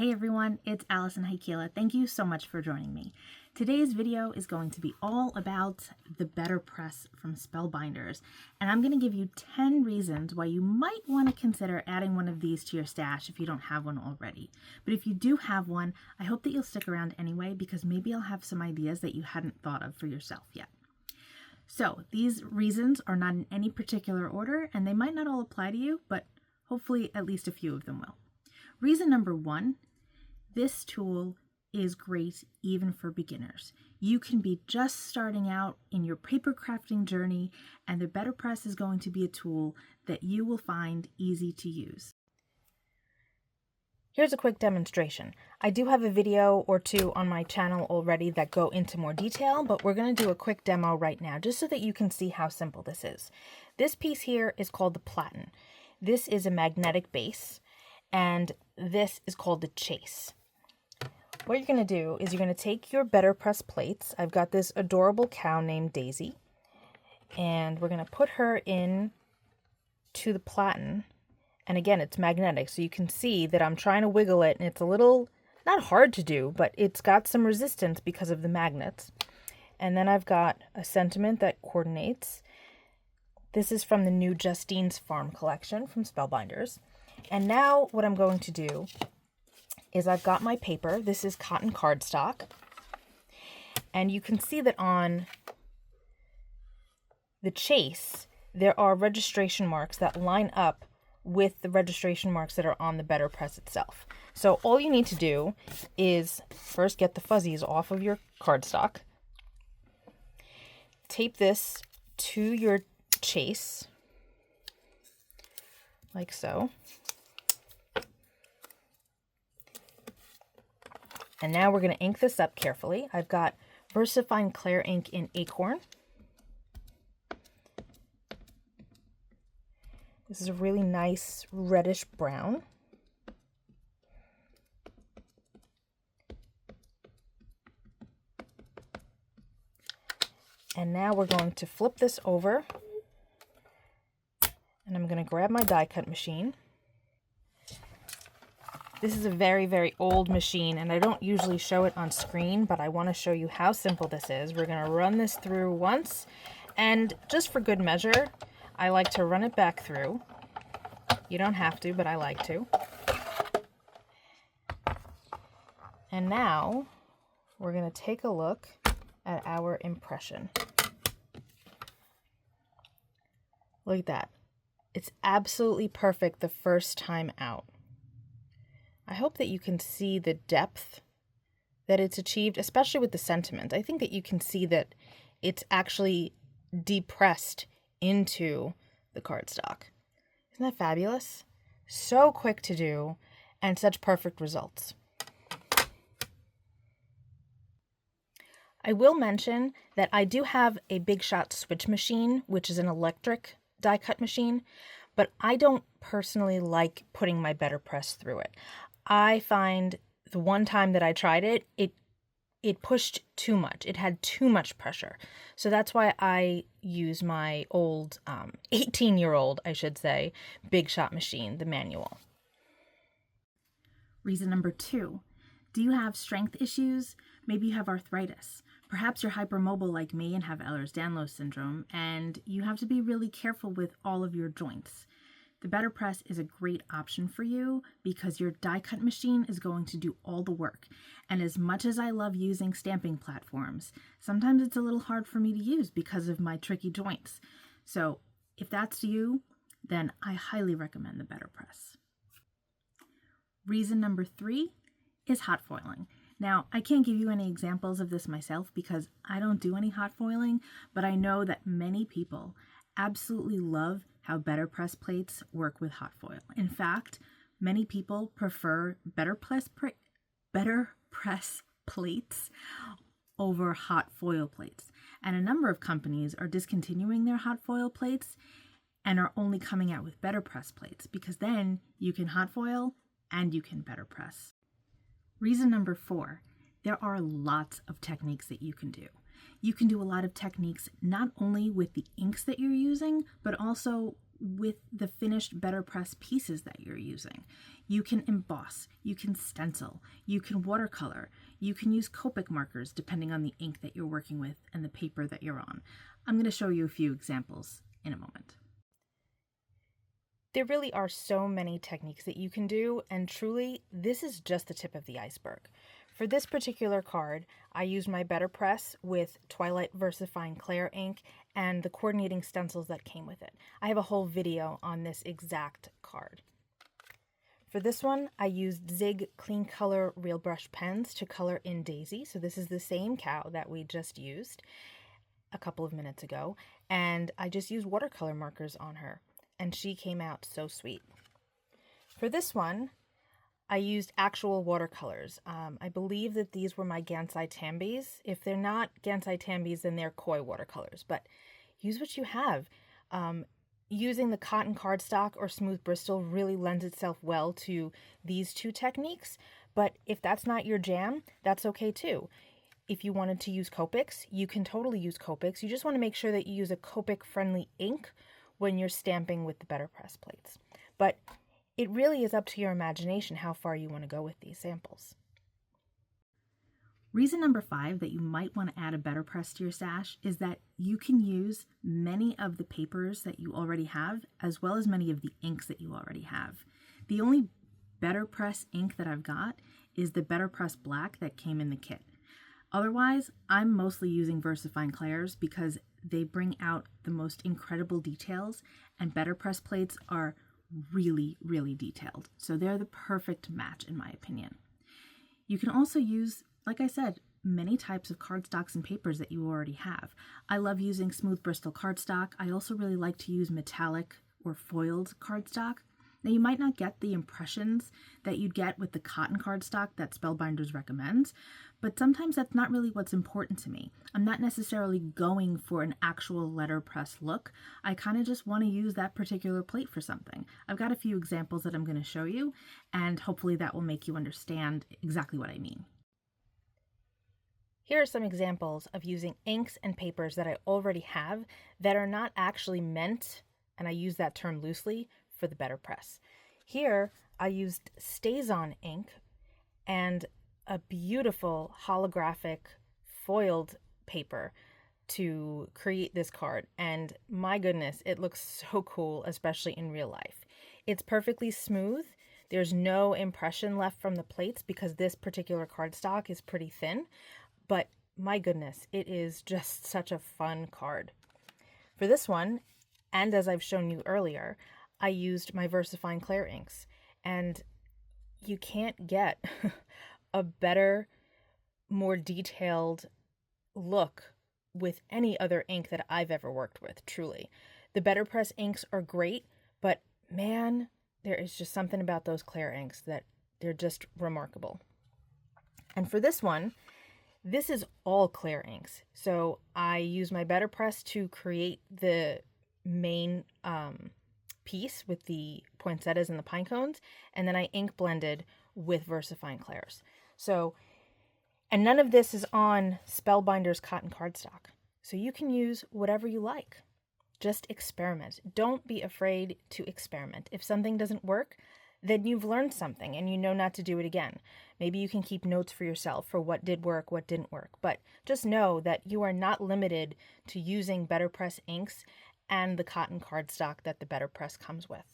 Hey everyone, it's Alison Heikkila. Thank you so much for joining me. Today's video is going to be all about the BetterPress from Spellbinders, and I'm going to give you 10 reasons why you might want to consider adding one of these to your stash if you don't have one already. But if you do have one, I hope that you'll stick around anyway, because maybe I'll have some ideas that you hadn't thought of for yourself yet. So these reasons are not in any particular order, and they might not all apply to you, but hopefully at least a few of them will. Reason number one, this tool is great even for beginners. You can be just starting out in your paper crafting journey, and the BetterPress is going to be a tool that you will find easy to use. Here's a quick demonstration. I do have a video or two on my channel already that go into more detail, but we're going to do a quick demo right now just so that you can see how simple this is. This piece here is called the platen. This is a magnetic base, and this is called the chase. What you're going to do is you're going to take your BetterPress plates. I've got this adorable cow named Daisy, and we're going to put her in to the platen. And again, it's magnetic, so you can see that I'm trying to wiggle it, and it's a little, not hard to do, but it's got some resistance because of the magnets. And then I've got a sentiment that coordinates. This is from the new Justine's Farm collection from Spellbinders. And now what I'm going to do is I've got my paper. This is cotton cardstock. And you can see that on the chase, there are registration marks that line up with the registration marks that are on the BetterPress itself. So all you need to do is first get the fuzzies off of your cardstock. Tape this to your chase, like so. And now we're going to ink this up carefully. I've got VersaFine Clear ink in Acorn. This is a really nice reddish brown. And now we're going to flip this over. And I'm going to grab my die cut machine. This is a very, very old machine, and I don't usually show it on screen, but I want to show you how simple this is. We're going to run this through once, and just for good measure, I like to run it back through. You don't have to, but I like to. And now, we're going to take a look at our impression. Look at that. It's absolutely perfect the first time out. I hope that you can see the depth that it's achieved, especially with the sentiment. I think that you can see that it's actually depressed into the cardstock. Isn't that fabulous? So quick to do and such perfect results. I will mention that I do have a Big Shot switch machine, which is an electric die cut machine, but I don't personally like putting my BetterPress through it. I find the one time that I tried it, it pushed too much. It had too much pressure. So that's why I use my old 18-year-old, I should say, Big Shot machine, the manual. Reason number two, do you have strength issues? Maybe you have arthritis. Perhaps you're hypermobile like me and have Ehlers-Danlos syndrome, and you have to be really careful with all of your joints. The BetterPress is a great option for you because your die cut machine is going to do all the work. And as much as I love using stamping platforms, sometimes it's a little hard for me to use because of my tricky joints. So if that's you, then I highly recommend the BetterPress. Reason number three is hot foiling. Now, I can't give you any examples of this myself because I don't do any hot foiling, but I know that many people absolutely love how BetterPress plates work with hot foil. In fact, many people prefer BetterPress plates over hot foil plates. And a number of companies are discontinuing their hot foil plates and are only coming out with BetterPress plates because then you can hot foil and you can BetterPress. Reason number four, there are lots of techniques that you can do. You can do a lot of techniques not only with the inks that you're using, but also with the finished BetterPress pieces that you're using. You can emboss, you can stencil, you can watercolor, you can use Copic markers depending on the ink that you're working with and the paper that you're on. I'm going to show you a few examples in a moment. There really are so many techniques that you can do, and truly, this is just the tip of the iceberg. For this particular card, I used my BetterPress with Twilight VersaFine Clair ink and the coordinating stencils that came with it. I have a whole video on this exact card. For this one, I used Zig Clean Color Real Brush pens to color in Daisy. So this is the same cow that we just used a couple of minutes ago, and I just used watercolor markers on her, and she came out so sweet. For this one, I used actual watercolors. I believe that these were my Gansai Tambis. If they're not Gansai Tambis, then they're koi watercolors, but use what you have. Using the cotton cardstock or smooth Bristol really lends itself well to these two techniques, but if that's not your jam, that's okay too. If you wanted to use Copics, you can totally use Copics. You just want to make sure that you use a Copic-friendly ink when you're stamping with the BetterPress plates. But it really is up to your imagination how far you want to go with these samples. Reason number 5 that you might want to add a BetterPress to your stash is that you can use many of the papers that you already have, as well as many of the inks that you already have. The only BetterPress ink that I've got is the BetterPress Black that came in the kit. Otherwise, I'm mostly using VersaFine Clairs because they bring out the most incredible details, and BetterPress plates are really, really detailed. So they're the perfect match in my opinion. You can also use, like I said, many types of cardstocks and papers that you already have. I love using smooth Bristol cardstock. I also really like to use metallic or foiled cardstock. Now, you might not get the impressions that you'd get with the cotton cardstock that Spellbinders recommends, but sometimes that's not really what's important to me. I'm not necessarily going for an actual letterpress look. I kind of just want to use that particular plate for something. I've got a few examples that I'm going to show you, and hopefully that will make you understand exactly what I mean. Here are some examples of using inks and papers that I already have that are not actually meant, and I use that term loosely, for the BetterPress. Here, I used StazOn ink and a beautiful holographic foiled paper to create this card. And my goodness, it looks so cool, especially in real life. It's perfectly smooth. There's no impression left from the plates because this particular cardstock is pretty thin. But my goodness, it is just such a fun card. For this one, and as I've shown you earlier, I used my VersaFine Clair inks, and you can't get a better, more detailed look with any other ink that I've ever worked with, truly. The BetterPress inks are great, but man, there is just something about those Clair inks that they're just remarkable. And for this one, this is all Clair inks. So I use my BetterPress to create the main piece with the poinsettias and the pine cones, and then I ink blended with VersaFine Clairs. So, and none of this is on Spellbinders cotton cardstock. So you can use whatever you like. Just experiment. Don't be afraid to experiment. If something doesn't work, then you've learned something and you know not to do it again. Maybe you can keep notes for yourself for what did work, what didn't work. But just know that you are not limited to using BetterPress inks and the cotton cardstock that the BetterPress comes with.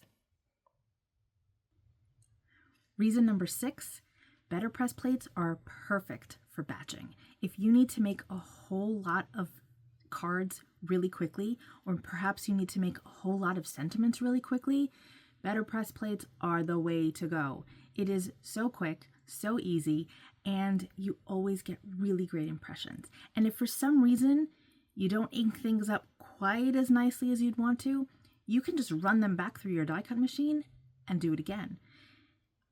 Reason number 6, BetterPress plates are perfect for batching. If you need to make a whole lot of cards really quickly, or perhaps you need to make a whole lot of sentiments really quickly, BetterPress plates are the way to go. It is so quick, so easy, and you always get really great impressions. And if for some reason you don't ink things up quite as nicely as you'd want to, you can just run them back through your die cut machine and do it again.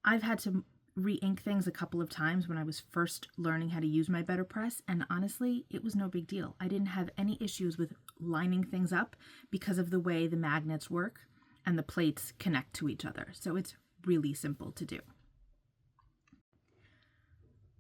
I've had to re-ink things a couple of times when I was first learning how to use my BetterPress, and honestly, it was no big deal. I didn't have any issues with lining things up because of the way the magnets work and the plates connect to each other. So it's really simple to do.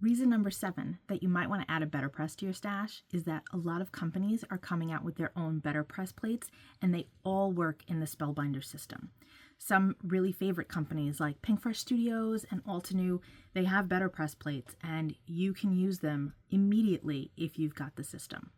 Reason number 7 that you might want to add a BetterPress to your stash is that a lot of companies are coming out with their own BetterPress plates, and they all work in the Spellbinders system. Some really favorite companies like Pinkfresh Studios and Altenew, they have BetterPress plates, and you can use them immediately if you've got the system.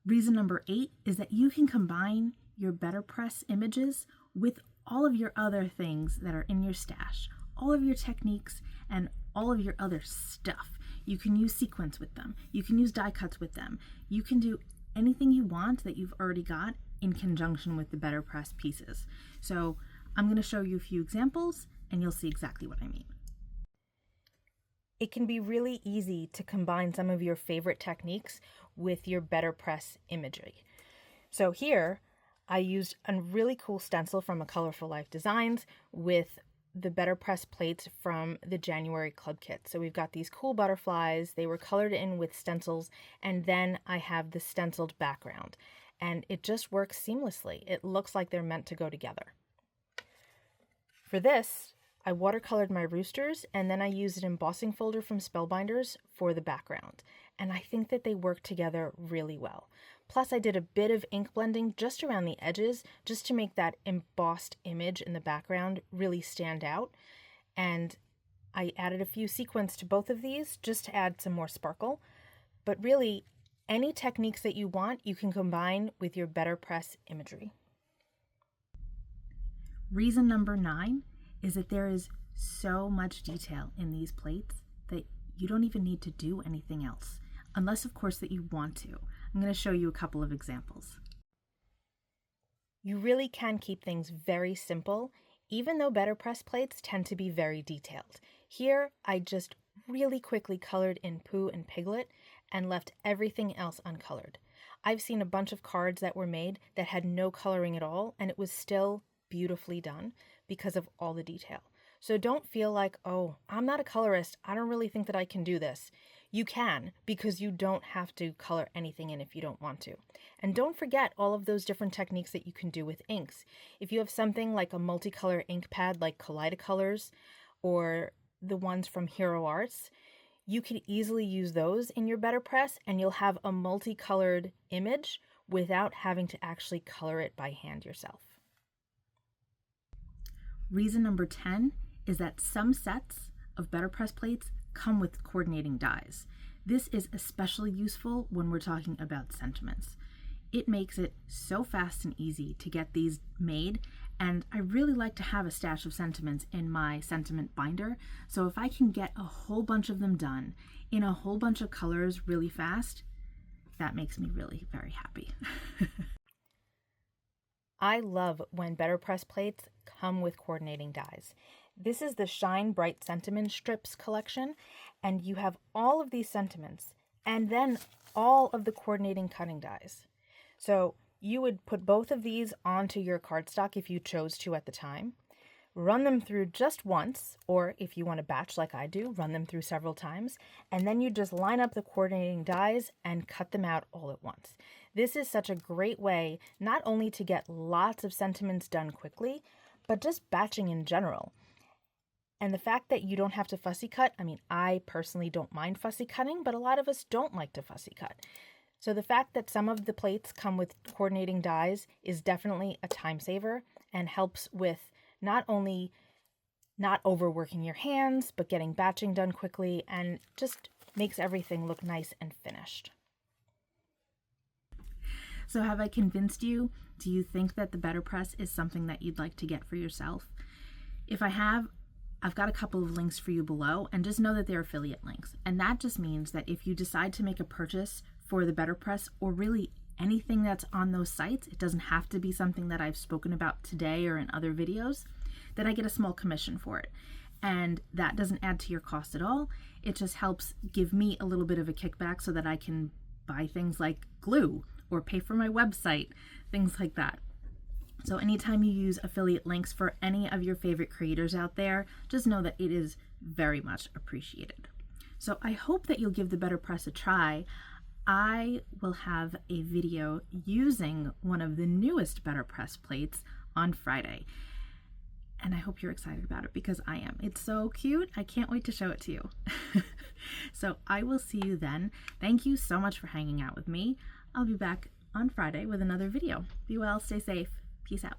Reason number 8 is that you can combine your BetterPress images with all of your other things that are in your stash, all of your techniques and all of your other stuff. You can use sequins with them. You can use die cuts with them. You can do anything you want that you've already got in conjunction with the BetterPress pieces. So I'm going to show you a few examples and you'll see exactly what I mean. It can be really easy to combine some of your favorite techniques with your BetterPress imagery. So here I used a really cool stencil from A Colorful Life Designs with the BetterPress plates from the January club kit. So we've got these cool butterflies, they were colored in with stencils, and then I have the stenciled background. And it just works seamlessly. It looks like they're meant to go together. For this, I watercolored my roosters, and then I used an embossing folder from Spellbinders for the background. And I think that they work together really well. Plus, I did a bit of ink blending just around the edges, just to make that embossed image in the background really stand out. And I added a few sequins to both of these just to add some more sparkle. But really, any techniques that you want, you can combine with your BetterPress imagery. Reason number 9 is that there is so much detail in these plates that you don't even need to do anything else, unless of course that you want to. I'm going to show you a couple of examples. You really can keep things very simple, even though BetterPress plates tend to be very detailed. Here, I just really quickly colored in Pooh and Piglet and left everything else uncolored. I've seen a bunch of cards that were made that had no coloring at all, and it was still beautifully done because of all the detail. So don't feel like, oh, I'm not a colorist, I don't really think that I can do this. You can, because you don't have to color anything in if you don't want to. And don't forget all of those different techniques that you can do with inks. If you have something like a multicolor ink pad like Kaleidocolors or the ones from Hero Arts, you can easily use those in your BetterPress and you'll have a multicolored image without having to actually color it by hand yourself. Reason number 10 is that some sets of BetterPress plates come with coordinating dies. This is especially useful when we're talking about sentiments. It makes it so fast and easy to get these made, and I really like to have a stash of sentiments in my sentiment binder, so if I can get a whole bunch of them done in a whole bunch of colors really fast, that makes me really very happy. I love when BetterPress plates come with coordinating dies. This is the Shine Bright Sentiment Strips collection, and you have all of these sentiments and then all of the coordinating cutting dies. So you would put both of these onto your cardstock if you chose to at the time, run them through just once, or if you want to batch like I do, run them through several times, and then you just line up the coordinating dies and cut them out all at once. This is such a great way not only to get lots of sentiments done quickly, but just batching in general. And the fact that you don't have to fussy cut, I mean, I personally don't mind fussy cutting, but a lot of us don't like to fussy cut. So the fact that some of the plates come with coordinating dies is definitely a time saver and helps with not only not overworking your hands, but getting batching done quickly and just makes everything look nice and finished. So have I convinced you? Do you think that the BetterPress is something that you'd like to get for yourself? If I have, I've got a couple of links for you below, and just know that they're affiliate links. And that just means that if you decide to make a purchase for the BetterPress, or really anything that's on those sites, it doesn't have to be something that I've spoken about today or in other videos, then I get a small commission for it. And that doesn't add to your cost at all. It just helps give me a little bit of a kickback so that I can buy things like glue or pay for my website, things like that. So anytime you use affiliate links for any of your favorite creators out there, just know that it is very much appreciated. So I hope that you'll give the BetterPress a try. I will have a video using one of the newest BetterPress plates on Friday. and I hope you're excited about it because I am. It's so cute. I can't wait to show it to you. So I will see you then. Thank you so much for hanging out with me. I'll be back on Friday with another video. Be well, stay safe. Peace out.